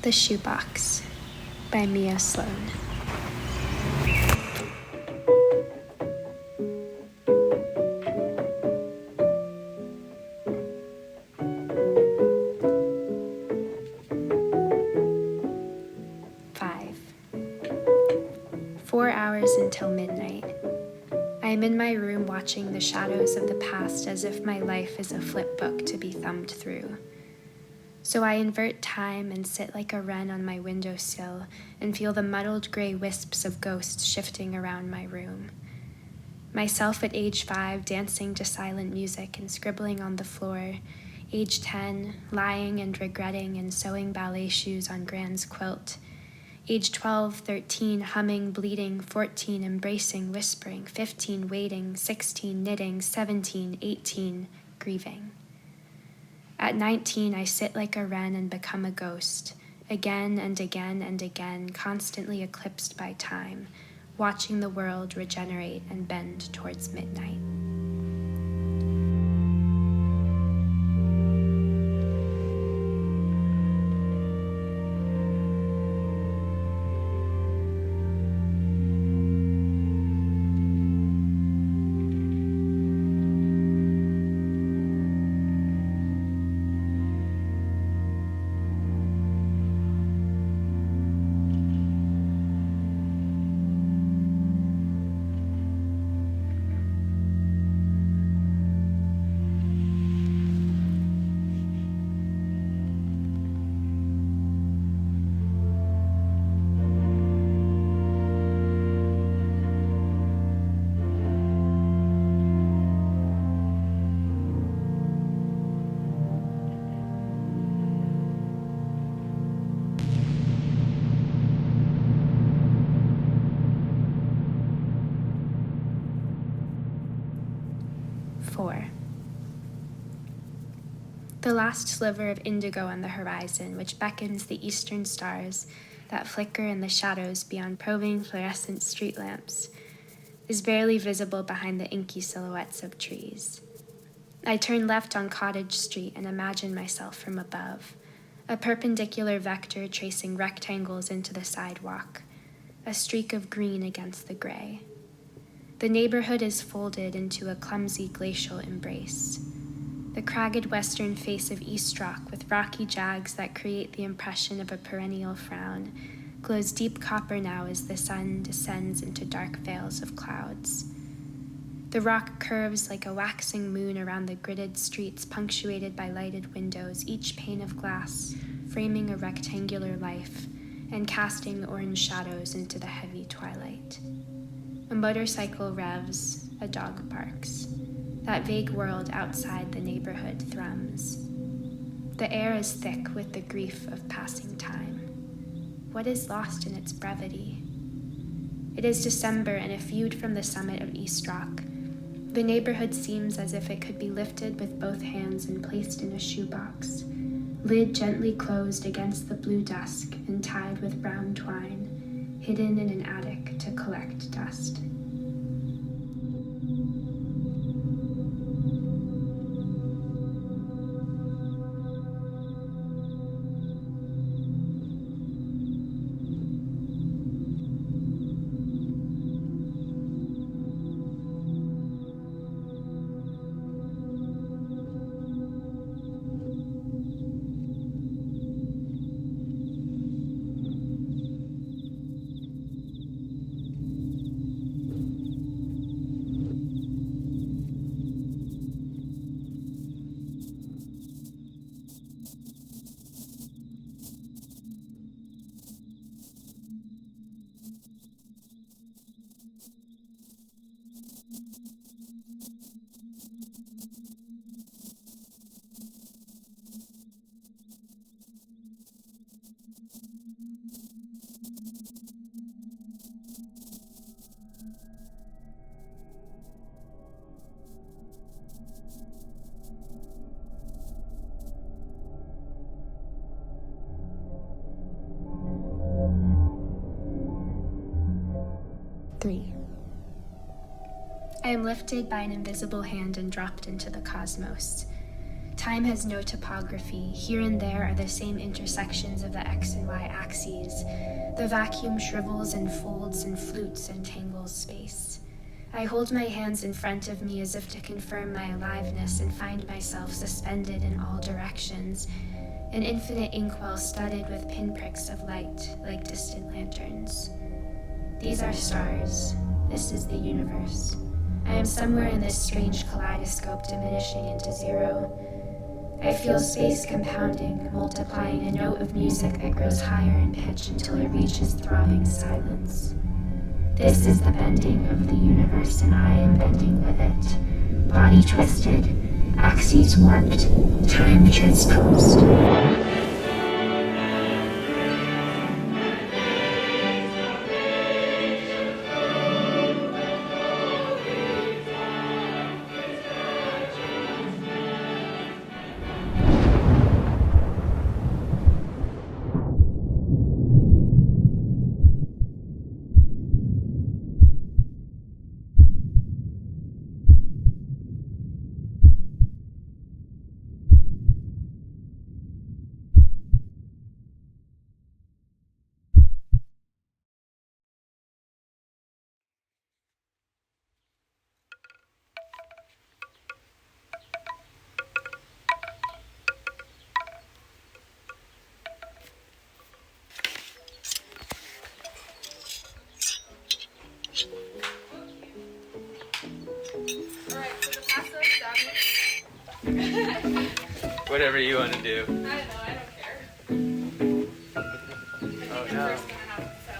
The Shoebox by Sloan. Five. 4 hours until midnight. I am in my room watching the shadows of the past as if my life is a flip book to be thumbed through. So I invert time and sit like a wren on my windowsill and feel the muddled gray wisps of ghosts shifting around my room. Myself at age 5 dancing to silent music and scribbling on the floor. Age 10, lying and regretting and sewing ballet shoes on Gran's quilt. Age 12, 13, humming, bleeding. 14, embracing, whispering. 15, waiting. 16, knitting. 17, 18, grieving. At 19, I sit like a wren and become a ghost, again and again and again, constantly eclipsed by time, watching the world regenerate and bend towards midnight. The last sliver of indigo on the horizon, which beckons the eastern stars that flicker in the shadows beyond probing fluorescent street lamps, is barely visible behind the inky silhouettes of trees. I turn left on Cottage Street and imagine myself from above, a perpendicular vector tracing rectangles into the sidewalk, a streak of green against the gray. The neighborhood is folded into a clumsy glacial embrace. The cragged western face of East Rock, with rocky jags that create the impression of a perennial frown, glows deep copper now as the sun descends into dark veils of clouds. The rock curves like a waxing moon around the gridded streets punctuated by lighted windows, each pane of glass framing a rectangular life and casting orange shadows into the heavy twilight. A motorcycle revs, a dog barks. That vague world outside the neighborhood thrums. The air is thick with the grief of passing time. What is lost in its brevity? It is December and a viewed from the summit of East Rock. The neighborhood seems as if it could be lifted with both hands and placed in a shoebox, lid gently closed against the blue dusk and tied with brown twine, hidden in an attic to collect dust. Three. I am lifted by an invisible hand and dropped into the cosmos. Time has no topography. Here and there are the same intersections of the X and Y axes. The vacuum shrivels and folds and flutes and tangles space. I hold my hands in front of me as if to confirm my aliveness and find myself suspended in all directions, an infinite inkwell studded with pinpricks of light like distant lanterns. These are stars. This is the universe. I am somewhere in this strange kaleidoscope diminishing into zero. I feel space compounding, multiplying a note of music that grows higher in pitch until it reaches throbbing silence. This is the bending of the universe, and I am bending with it. Body twisted, axes warped, time transposed. 7. Whatever you want to do. I don't know, I don't care. I think Oh it's no. first gonna happen, so.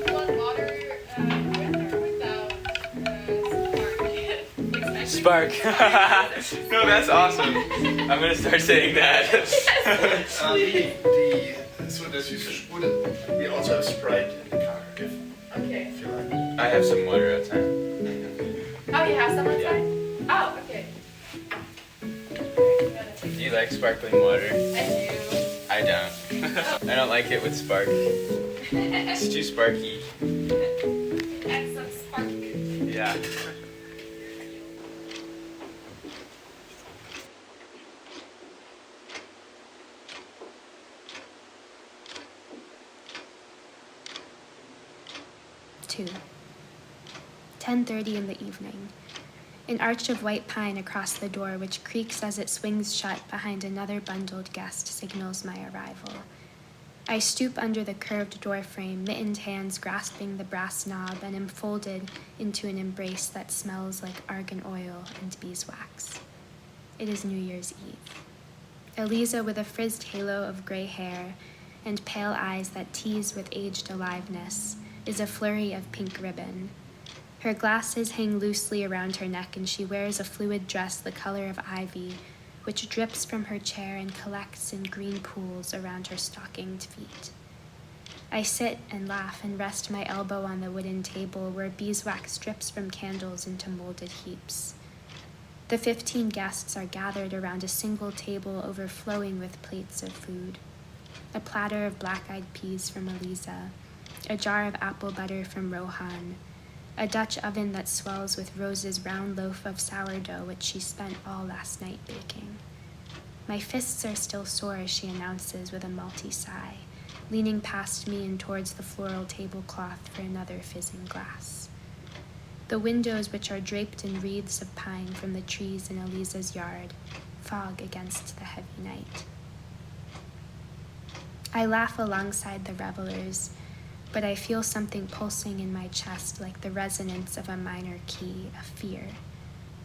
You want water with or without spark? Spark. No, that's awesome. I'm gonna start saying that. So the süße Sprudel. We also have Sprite in the car Okay. if you like. I have some water outside. Oh, you have some outside? Yeah. Oh, okay. Do you like sparkling water? I I don't. I don't like it with spark. It's too sparky. do. And some spark. Yeah. Two. 10:30 in the evening. An arch of white pine across the door, which creaks as it swings shut behind another bundled guest, signals my arrival. I stoop under the curved doorframe, mittened hands grasping the brass knob, and am folded into an embrace that smells like argan oil and beeswax. It is New Year's Eve. Eliza, with a frizzed halo of gray hair and pale eyes that tease with aged aliveness, is a flurry of pink ribbon. Her glasses hang loosely around her neck, and she wears a fluid dress the color of ivy, which drips from her chair and collects in green pools around her stockinged feet. I sit and laugh and rest my elbow on the wooden table where beeswax drips from candles into molded heaps. The 15 guests are gathered around a single table overflowing with plates of food. A platter of black-eyed peas from Eliza, a jar of apple butter from Rohan, a Dutch oven that swells with Rose's round loaf of sourdough which she spent all last night baking. My fists are still sore as she announces with a malty sigh, leaning past me and towards the floral tablecloth for another fizzing glass. The windows, which are draped in wreaths of pine from the trees in Eliza's yard, fog against the heavy night. I laugh alongside the revelers, but I feel something pulsing in my chest like the resonance of a minor key, a fear.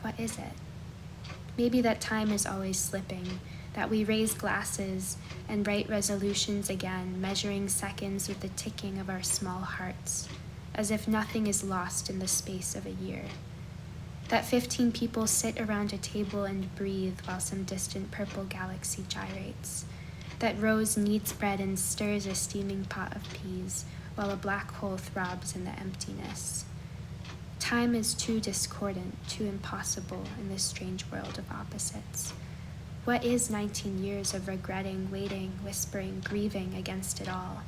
What is it? Maybe that time is always slipping, that we raise glasses and write resolutions again, measuring seconds with the ticking of our small hearts, as if nothing is lost in the space of a year. That 15 people sit around a table and breathe while some distant purple galaxy gyrates. That Rose kneads bread and stirs a steaming pot of peas, while a black hole throbs in the emptiness. Time is too discordant, too impossible in this strange world of opposites. What is 19 years of regretting, waiting, whispering, grieving against it all?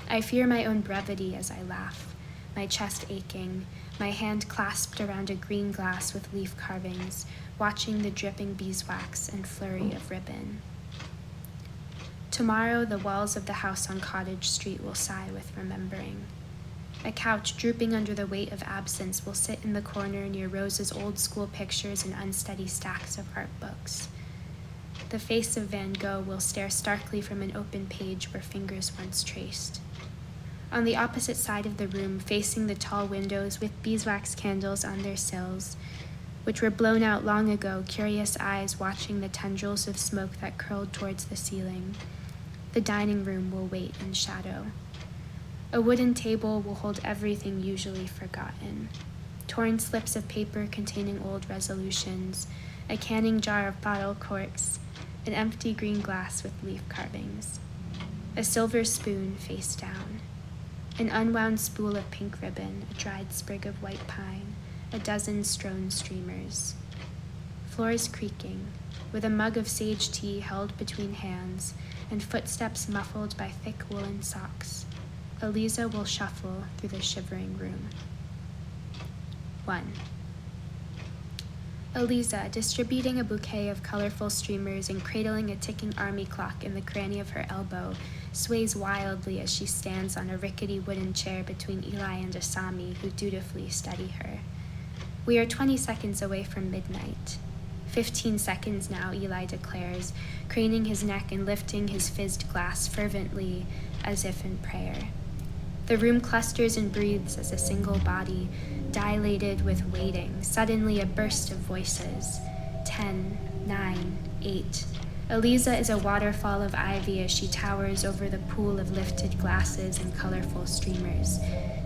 I fear my own brevity as I laugh, my chest aching, my hand clasped around a green glass with leaf carvings, watching the dripping beeswax and flurry of ribbon. Tomorrow, the walls of the house on Cottage Street will sigh with remembering. A couch drooping under the weight of absence will sit in the corner near Rose's old school pictures and unsteady stacks of art books. The face of Van Gogh will stare starkly from an open page where fingers once traced. On the opposite side of the room, facing the tall windows with beeswax candles on their sills, which were blown out long ago, curious eyes watching the tendrils of smoke that curled towards the ceiling, the dining room will wait in shadow. A wooden table will hold everything usually forgotten. Torn slips of paper containing old resolutions, a canning jar of bottle corks, an empty green glass with leaf carvings, a silver spoon face down, an unwound spool of pink ribbon, a dried sprig of white pine, a dozen strewn streamers. Floors creaking, with a mug of sage tea held between hands and footsteps muffled by thick woolen socks, Eliza will shuffle through the shivering room. 1. Eliza, distributing a bouquet of colorful streamers and cradling a ticking army clock in the cranny of her elbow, sways wildly as she stands on a rickety wooden chair between Eli and Asami, who dutifully study her. We are 20 seconds away from midnight. 15 seconds now, Eli declares, craning his neck and lifting his fizzed glass fervently, as if in prayer. The room clusters and breathes as a single body, dilated with waiting, suddenly a burst of voices. 10, 9, 8. Eliza is a waterfall of ivy as she towers over the pool of lifted glasses and colorful streamers.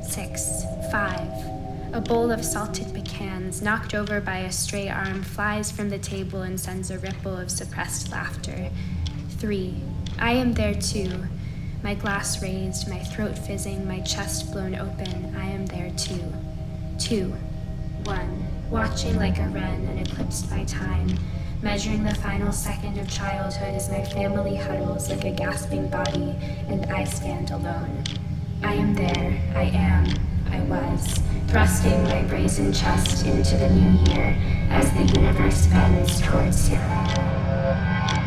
6, 5. A bowl of salted pecans, knocked over by a stray arm, flies from the table and sends a ripple of suppressed laughter. 3. I am there too. My glass raised, my throat fizzing, my chest blown open. I am there too. 2, 1. Watching like a wren and eclipsed by time, measuring the final second of childhood as my family huddles like a gasping body, and I stand alone. I am there, I am, I was, thrusting my brazen chest into the new year as the universe bends towards zero.